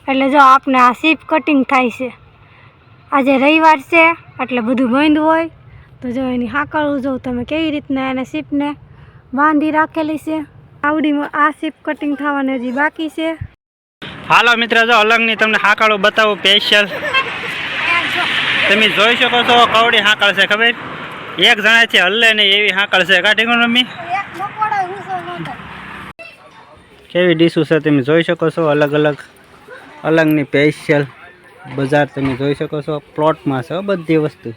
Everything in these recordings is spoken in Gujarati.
એટલે જો આપણે આ સીપ કટિંગ થાય છે। આજે રવિવાર છે એટલે બધું બંધ હોય તો જો એની હાકળું જો તમે કેવી રીતના એને સીપને બાંધી રાખેલી છે। આવડીમાં આ સીપ કટિંગ થવાની હજી બાકી છે। હાલો મિત્ર, જો અલંગની તમને હાકળું બતાવું સ્પેશિયલ। તમે જોઈ શકો છો કવડી હાકળ છે, ખબર એક જણાથી હલ્લે નહીં એવી હાકળ છે। કાઢી ગયો મમ્મી કેવી ડીશું છે તમે જોઈ શકો છો। અલગ અલગ અલંગની સ્પેશિયલ બજાર તમે જોઈ શકો છો। પ્લોટમાં છે બધી વસ્તુ,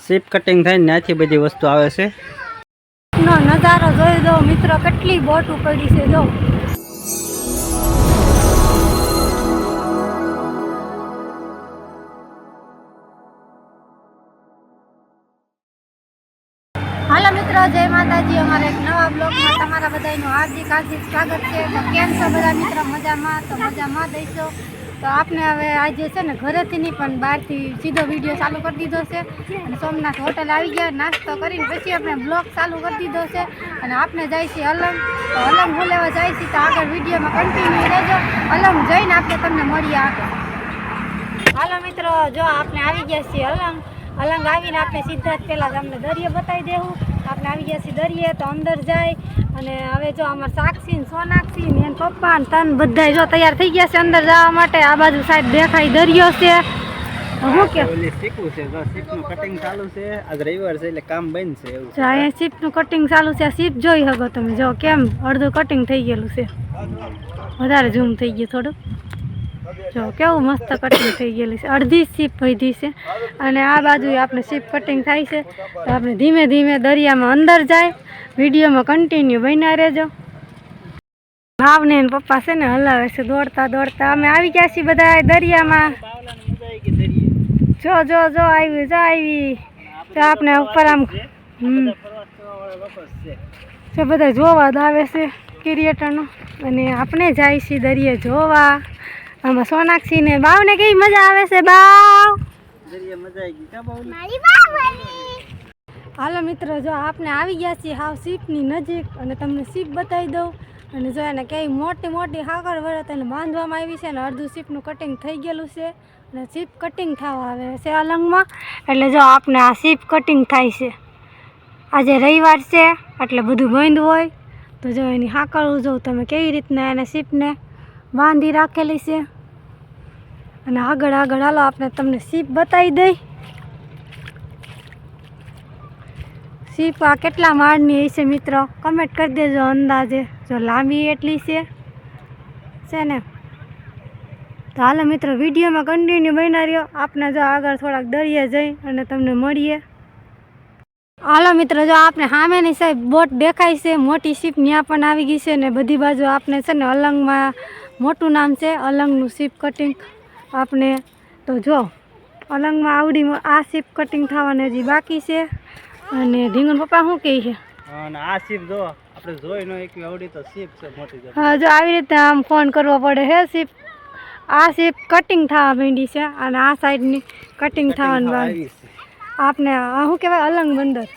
સીપ કટિંગ થાય ને ત્યાંથી બધી વસ્તુ આવે છે। નો નજારો જોઈ દો મિત્રો, કેટલી બોટ પડી છે જો। હાલો મિત્રો, જય માતાજી। અમારા એક નવા બ્લોગમાં તમારા બધાનું હાર્દિક સ્વાગત છે। તો કેમ છો બધા મિત્રો? મજામાં? તો મજામાં દઈશો। તો આપણે હવે આજે છે ને ઘરેથી નહીં પણ બહારથી સીધો વિડીયો ચાલુ કરી દીધો છે અને સોમનાથ હોટલ આવી ગયા। નાસ્તો કરીને પછી આપણે બ્લોગ ચાલુ કરી દીધો છે અને આપણે જાય છીએ અલંગ। તો અલંગ બોલાવવા જાય છે તો આગળ વિડીયોમાં કન્ટિન્યુ રહેજો। અલંગ જઈને આપણે તમને મળીએ આગળ। હાલો મિત્રો, જો આપણે આવી ગયા છીએ અલંગ। અલંગ આવીને આપણે સીધા જ પહેલાં તમને દરિયો બતાવી દેવું। આપણે આવી ગયા છીએ દરિયે, તો અંદર જાય અને હવે જો અમારા સાક્ષી ને સોનાક્ષી ને એના પપ્પા ને તન બધા જો તૈયાર થઈ ગયા છે અંદર જવા માટે। આ બાજુ સાઈડ દેખાય દરિયો છે। હું કે સીપનું કટિંગ ચાલુ છે, આજ રવિવાર છે એટલે કામ બંધ છે એવું છે। અહીંયા સીપનું કટિંગ ચાલુ છે। સીપ જોઈ શકો તમે, જો કેમ અડધું કટિંગ થઈ ગયેલું છે। વધારે ઝૂમ થઈ ગયું થોડું, જો કેવું મસ્ત કટિંગ થઈ ગયેલી છે। અડધી સીપ વધી છે અને આ બાજુ આપણે સીપ કટિંગ થાય છે। તો આપણે ધીમે ધીમે દરિયામાં અંદર જાય, વિડીયોમાં કન્ટિન્યુ બન્યા રહેજો। ભાવને એના પપ્પા છે ને હલાવે છે દોડતા દોડતા। અમે આવી ગયા છીએ બધા દરિયામાં। જો જો જો આવી જો આવી તો આપણે ઉપર આમ તો બધા જોવા જ આવે છે ક્રિએટરનો અને આપણે જાય છીએ દરિયે જોવા। આમાં સોનાક્ષી ને બાવ ને કેવી મજા આવે છે બાવ? હાલો મિત્રો, જો આપણે આવી ગયા છીએ હાવ સીપની નજીક અને તમને સીપ બતાવી દઉં। અને જો એને કેવી મોટી મોટી હાકળ વળે તેને બાંધવામાં આવી છે અને અડધું સીપનું કટિંગ થઈ ગયેલું છે અને સીપ કટિંગ થવા આવે છે અલંગમાં। એટલે જો આપણે આ સીપ કટિંગ થાય છે। આજે રવિવાર છે એટલે બધું બંધ હોય તો જો એની હાકળું જો તમે કેવી રીતના એને સીપને બાંધી રાખેલી છે અને આગળ આગળ હાલો આપણે તમને સીપ બતાવી દઈ। સીપ આ કેટલા માળની હશે મિત્રો કમેન્ટ કરી દેજો અંદાજે, જો લાંબી એટલી છે ને। તો હાલો મિત્રો, વિડીયોમાં કન્ટિન્યુ બન્યા રહ્યો। આપણે જો આગળ થોડાક દરિયે જઈ અને તમને મળીએ। હાલો મિત્રો, જો આપણે સામેની સાહેબ બોટ દેખાય છે મોટી સીપ, ત્યાં પણ આવી ગઈ છે ને બધી બાજુ આપણે છે ને અલંગમાં મોટું નામ છે અલંગનું સીપ કટિંગ આપણે। તો જો અલંગમાં આવડી આ સીપ કટિંગ થવાની હજી બાકી છે અને ઢીંગણ પપ્પા શું કહે છે? આ સીપ જો આપણે જોઈ નો એક આવડી તો સીપ છે મોટી। હા, જો આવી રીતે આમ ફોન કરવો પડે હે સીપ। આ સીપ કટિંગ થવા માંડી છે અને આ સાઈડની કટિંગ થવાની બાકી આપણે શું કહેવાય અલંગ બંદર।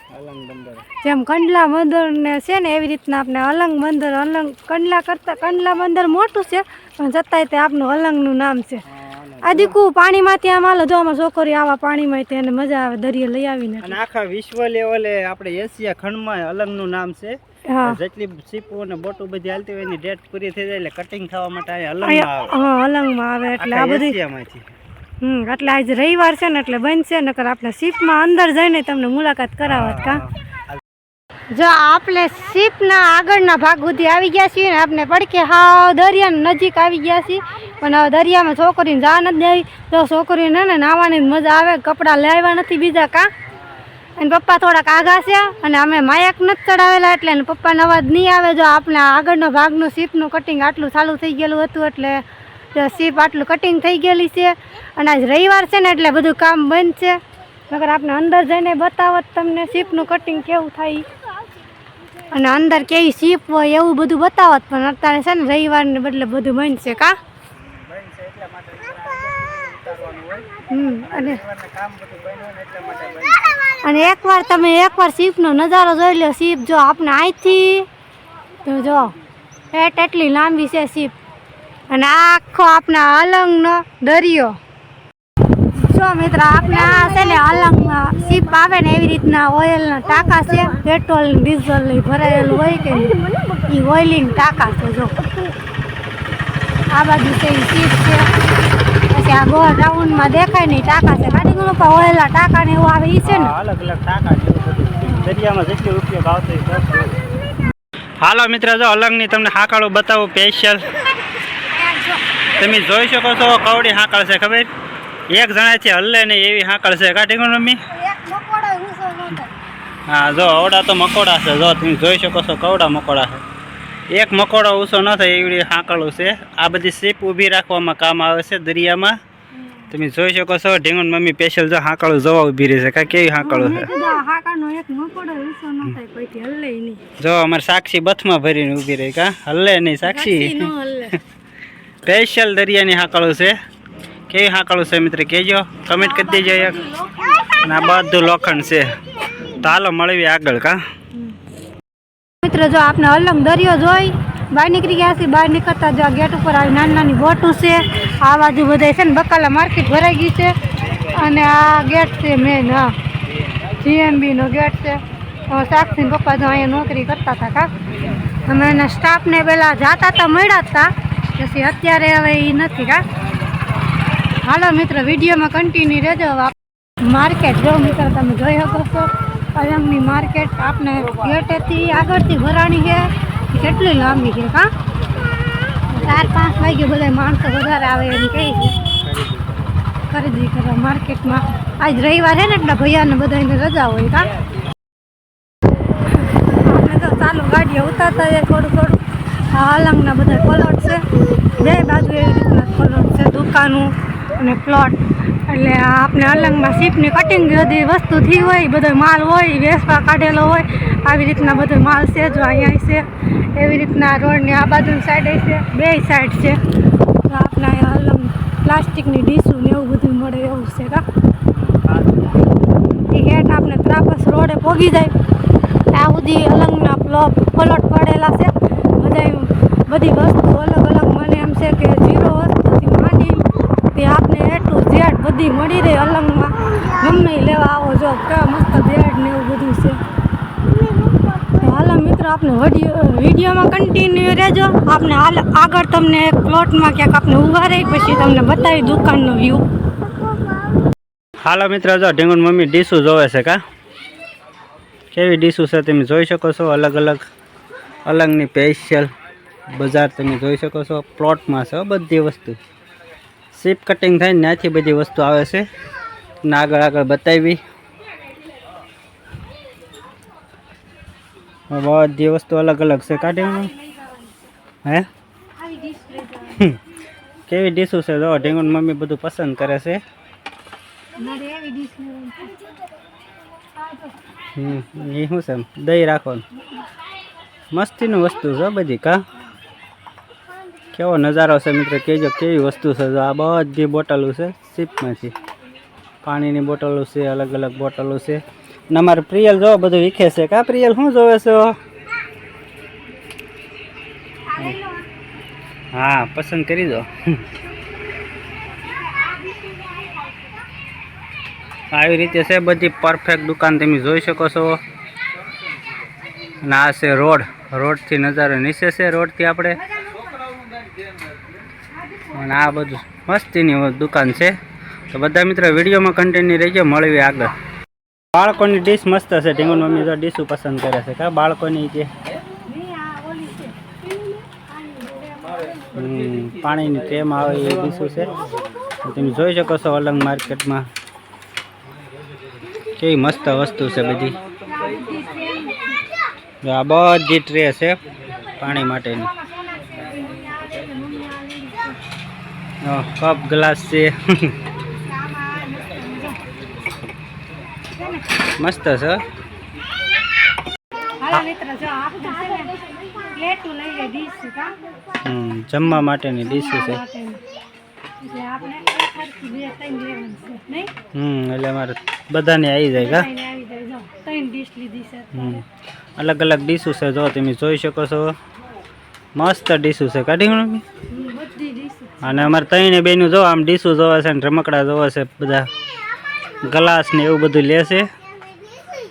જેમ કંડલા બંદર ને છે ને એવી રીતના આપણે અલંગ બંદર, અલંગ કંડલા કરતા કંડલા બંદર મોટું છે પણ છતાંય તે આપણું અલંગનું નામ છે। આ દીકુ પાણીમાંથી આમ હાલો, જો આમાં છોકરી આવા પાણીમાં તેને મજા આવે દરિયે લઈ આવીને। અને આખા વિશ્વ લેવલે આપણે એશિયા ખંડમાં અલંગનું નામ છે। જેટલી સીપો અને બોટો બધી હાલતી હોય એની ડેટ પૂરી થઈ જાય એટલે કટિંગ થવા માટે અલંગમાં આવે। હા, અલંગમાં આવે એટલે આ બધી એટલે આજે રવિવાર છે ને એટલે બંધ છે, નકર આપણે સીપમાં અંદર જઈને તમને મુલાકાત કરાવત કા। જો આપણે સીપના આગળના ભાગ સુધી આવી ગયા છીએ ને આપણે પડકે હાવ દરિયાની નજીક આવી ગયા છીએ પણ હવે દરિયામાં છોકરીને જા નથી દેવી। જો છોકરીને ને નાહવાની મજા આવે, કપડાં લાવ્યા નથી બીજા કાં અને પપ્પા થોડાક આઘા છે અને અમે માયક નથી ચડાવેલા એટલે એને પપ્પાનો અવાજ નહીં આવે। જો આપણે આગળનો ભાગનું સીપનું કટિંગ આટલું ચાલુ થઈ ગયેલું હતું એટલે સીપ આટલું કટિંગ થઈ ગયેલી છે અને આજ રવિવાર છે ને એટલે બધું કામ બંધ છે, નકર આપણે અંદર જઈને બતાવત તમને સીપનું કટિંગ કેવું થાય અને અંદર કેવી સીપ હોય એવું બધું બતાવત પણ અત્યારે છે ને રવિવારને બદલે બધું બંધ છે કા। અને એકવાર તમે સીપનો નજારો જોઈ લો। સીપ જો આપણે અહીંથી તો જો એટલી લાંબી છે સીપ અને આ આખો આપણા અલંગનો દરિયો. જો મિત્ર આપણે આ છે ને અલંગમાં શીપ આવે ને એવી રીતના ઓઇલના ટાંકા છે, પેટ્રોલ ડીઝલ ભરાયેલું હોય કે એ ઓઇલિંગ ટાંકા છે. જો આ બાજુ છે એ શીપ છે, પછી આ ગોળ રાઉન્ડમાં દેખાય ને ટાંકા છે. ગાડીનું પણ ઓઇલના ટાંકા ને એવું આવે એ છે ને અલગ અલગ ટાંકા છે દરિયામાં જેટલો ઉપયોગ આવતો હોય. હાલો મિત્ર, જો અલંગની તમને હાકાળું બતાવું સ્પેશિયલ. તમે જોઈ શકો છો કવડી હાકળ છે, ખબર એક જણાથી હલ્લે નહીં એવી હાકળ છે. કાઢી ગયો મમ્મી? હા જો અવડા તો મકોડા છે. જો તમે જોઈ શકો છો કવડા મકોડા છે. એક મકોડો ઊંચો ન થાય એવી હાકળું છે. આ બધી શીપ ઊભી રાખવામાં કામ આવે છે દરિયામાં. તમે જોઈ શકો છો ઢીંગણ મમ્મી સ્પેશિયલ જો હાકળું જોવા ઊભી રહી છે. કાંઈ કેવી હાકળું છે. જો અમારે સાક્ષી બથમાં ભરીને ઊભી રહી. કા હલ્લે નહીં સાક્ષી. સ્પેશિયલ દરિયાની હાકળું છે. કેવી હાકળું છે મિત્ર કહેજો, કમેન્ટ કરી દેજો એક. અને આ બધું લોખંડ છે. તો હાલો મળવી આગળ. કા મિત્ર જો આપણે અલંગ દરિયો જોઈ બહાર નીકળી ગયા છીએ. બહાર નીકળતા જો ગેટ ઉપર આવી નાની નાની બોટું છે. આ બાજુ બધા છે ને બકાલા માર્કેટ ભરાઈ ગઈ છે. અને આ ગેટ છે મેન, હા GMBનો ગેટ છે. સાક્ષી પપ્પા જો અહીંયા નોકરી કરતા હતા. કા અમે એના સ્ટાફને પહેલાં જાતા હતા મળ્યા હતા, પછી અત્યારે હવે એ નથી. કા હાલો મિત્ર વિડીયોમાં કન્ટિન્યુ રહેજો. માર્કેટ જો મિત્ર તમે જોઈ શકો છો અલંગની માર્કેટ. આપણે ગેટેથી આગળથી ભરાણી છે, કેટલી લાંબી છે. કા 4-5 વાગે બધા માણસો વધારે આવે એમ કહે છે ખરીદી કરવા માર્કેટમાં. આજ રવિવાર છે ને એટલે ભૈયાને બધાને રજા હોય. કા આપણે તો ચાલુ ગાડીએ ઉતારતા જાય થોડું થોડું. આ અલંગના બધા પ્લોટ છે, બે બાજુ એવી રીતના પ્લોટ છે, દુકાનો અને પ્લોટ. એટલે આપણે અલંગમાં શીપની કટિંગ બધી વસ્તુ થઈ હોય, બધો માલ હોય વેચવા કાઢેલો હોય. આવી રીતના બધો માલ છે. જો અહીંયા છે એવી રીતના રોડની આ બાજુની સાઈડ છે, બે સાઈડ છે. તો આપણે અહીંયા અલંગ પ્લાસ્ટિકની ડીશું ને એવું બધું મળે એવું છે. કા એ હેઠ આપણે ત્રાપસ રોડે પોગી જાય ત્યાં સુધી અલંગના પ્લોટ પડેલા છે. બધી વસ્તુ અલગ અલગ. મને એમ છે કે 0 વસ્તુથી માંડી તે આપણે A to Z બધી મળી રહે અલંગમાં. ગમે લેવા આવો જો કેવા મસ્ત બેડ ને એવું બધું છે. તો હાલો મિત્રો આપણે વિડીયોમાં કન્ટિન્યુ રહેજો. આપણે આગળ તમને એક પ્લોટમાં ક્યાંક આપણે ઊભા રહી પછી તમને બતાવી દુકાનનો વ્યૂ. હાલો મિત્ર જો ઢીંગણ મમ્મી ડીશું જોવે છે. કા કેવી ડીશું છે તમે જોઈ શકો છો. અલગ અલગ અલંગની સ્પેશિયલ બજાર તમે જોઈ શકો છો. પ્લોટમાં છે બધી વસ્તુ. શીપ કટિંગ થાય ને ત્યાંથી બધી વસ્તુ આવે છે ને આગળ આગળ બતાવી. બધી વસ્તુ અલગ અલગ છે. કાઢી હે કેવી ડીશું છે જો ઢીંગણ મમ્મી બધું પસંદ કરે છે. એ શું છે દહીં રાખો મસ્તીનું વસ્તુ છે બધી. કા કેવો નજારો છે મિત્ર કહેજો કેવી વસ્તુ છે. જો આ બધી બોટલો છે શીપમાંથી, પાણીની બોટલો છે, અલગ અલગ બોટલો છે. ને અમારે પ્રિયલ જો બધું વીખે છે. કા પ્રિયલ શું જોવે છે? હા પસંદ કરી દો. આવી રીતે છે બધી પરફેક્ટ દુકાન તમે જોઈ શકો છો. અને આ છે રોડથી નજારો નીચે છે રોડથી આપણે. અને આ બધું મસ્તીની દુકાન છે. તો બધા મિત્રો વિડીયોમાં કન્ટિન્યુ રહેજો. મળવી આગળ. બાળકોની ડીશ મસ્ત છે. ઢીંગણ મમ્મી તો ડીશું પસંદ કરે છે. કા બાળકોની જે પાણીની ટ્રેમ આવે એ ડીશું છે. તમે જોઈ શકો છો અલંગ માર્કેટમાં કેવી મસ્ત વસ્તુ છે બધી. આ બધી ટ્રે છે પાણી માટેની. કપ ગ્લાસ છે મસ્ત છે. જમવા માટેની ડીશ છે. એટલે અમારે બધાને આવી જાય. અલગ અલગ ડીશું છે જો તમે જોઈ શકો છો. મસ્ત ડીશું છે. કાઢી અને અમારે ત્રણે બેનું જો આમ ડીશું જોવે છે ને રમકડા જોવે છે, બધા ગ્લાસ ને એવું બધું લેશે.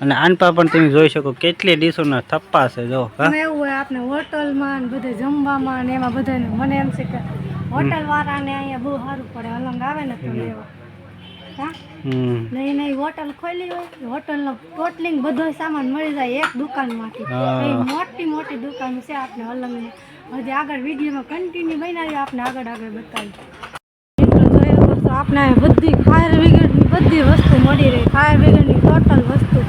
અને આનપા પણ તમે જોઈ શકો કેટલી ડીશોના થપ્પા છે જો. હા એવું હોય આપણે હોટલમાં ને બધે જમવામાં ને એમાં બધાને મને એમ છે કે હોટલ વાળાને અહીંયા બહુ સારું પડે, અલંગ આવે ને તો લેવા. હા નહીં નહીં, હોટલ ખોલી હોય, હોટલનો ટોટલિંગ બધો સામાન મળી જાય એક દુકાનમાંથી. મોટી મોટી દુકાન છે આપણે અલંગની. હજી આગળ વિડીયોમાં કન્ટિન્યુ બનાવી આપણે આગળ બતાવી. આપણે બધી ફાયર બ્રિગેડની બધી વસ્તુ મળી રહી, ફાયર બ્રિગેડની ટોટલ વસ્તુ.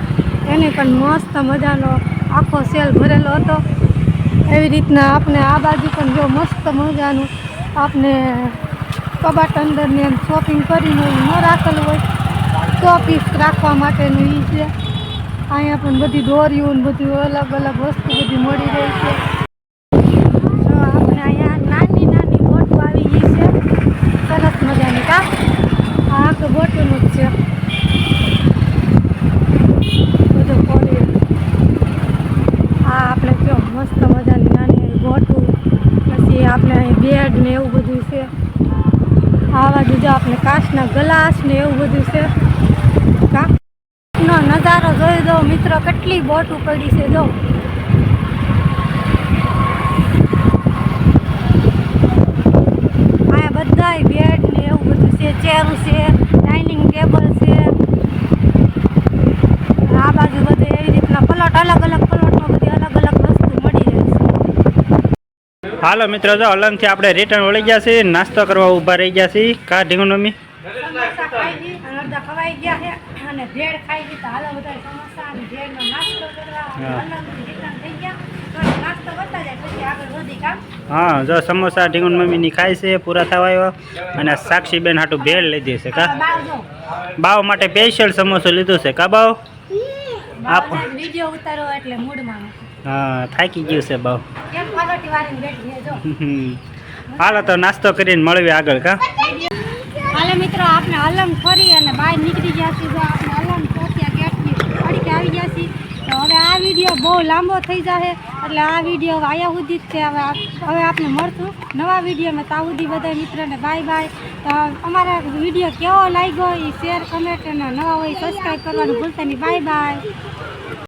એને પણ મસ્ત મજાનો આખો સેલ ભરેલો હતો. એવી રીતના આપણે આ બાજુ પણ જો મસ્ત મજાનું આપણે કબાટ અંદરની એમ શોપિંગ કરીને ન રાખેલું હોય, 100 પીસ રાખવા માટેનું એ છે. અહીંયા પણ બધી દોરીઓ ને બધું અલગ અલગ વસ્તુ બધી મળી રહી છે. તો આપણે અહીંયા નાની નાની બોટો આવી ગઈ છે સરસ મજાની. કા આ તો બોટોનું જ છે બધું ખોલી. આ આપણે જો મસ્ત મજાની નાની બોટું, પછી આપણે અહીં બેડ ને એવું બધું છે. આવા બીજા આપણે કાચના ગ્લાસ ને એવું બધું છે. નો નજારો જોઈ દો મિત્રો, કેટલી બોટો પડી છે જો. અહીંયા બધાય બેડ ને એવું બધું છે, ચેરું છે, ડાઇનિંગ ટેબલ છે. આ બાજુ બધે એવી રીતના પ્લોટ, અલગ અલગ પ્લોટમાં બધી અલગ અલગ વસ્તુ મળી રહે છે. હાલો મિત્રો, જો અલંગથી આપણે રિટર્ન વળી ગયા છીએ, નાસ્તો કરવા ઊભા રહી ગયા છીએ. કા ઢીંગું મમ્મી સમોસા ખાઈ ગઈ અને અડધા ખવાઈ ગયા છે અને ભેળ ખાઈ ગઈ. તો હાલો બધા સમોસા અને ભેળનો નાસ્તો કરવા અલગથી રિટર્ન થઈ ગયા. તો નાસ્તો કરતા જાય પછી આગળ વધી કામ. હા, જો સમોસા ઢીંગું મમ્મીની ખાય છે, પૂરા થવા આવ્યા. અને સાક્ષી બેન હાટું ભેળ લીધી છે. કા બાવ જો બાવ માટે સ્પેશિયલ સમોસો લીધું છે. કા બાવ વિડીયો ઉતારો એટલે મૂડમાં નથી. હા, થાકી ગયું છે બાવ. કેમ પાલોટી વાળીને બેઠી છે જો. હાલો તો નાસ્તો કરીને મળીએ આગળ. કા હાલે મિત્રો, આપણે અલંગ ફરી અને બહાર નીકળી ગયા છીએ. જો આપણે અલંગ પહોંચ્યા, ગેટની અડીકે આવી ગયા છીએ. તો હવે આ વિડીયો બહુ લાંબો થઈ જશે એટલે આ વિડીયો અહીંયા સુધી જ છે. હવે આપણે મળશું નવા વિડીયોમાં. ત્યાં સુધી બધા મિત્રોને બાય બાય. તો અમારા વિડીયો કેવો લાગ્યો એ શેર, કમેન્ટ અને નવા હોય સબસ્ક્રાઈબ કરવાનું ભૂલતા નહીં. Bye bye.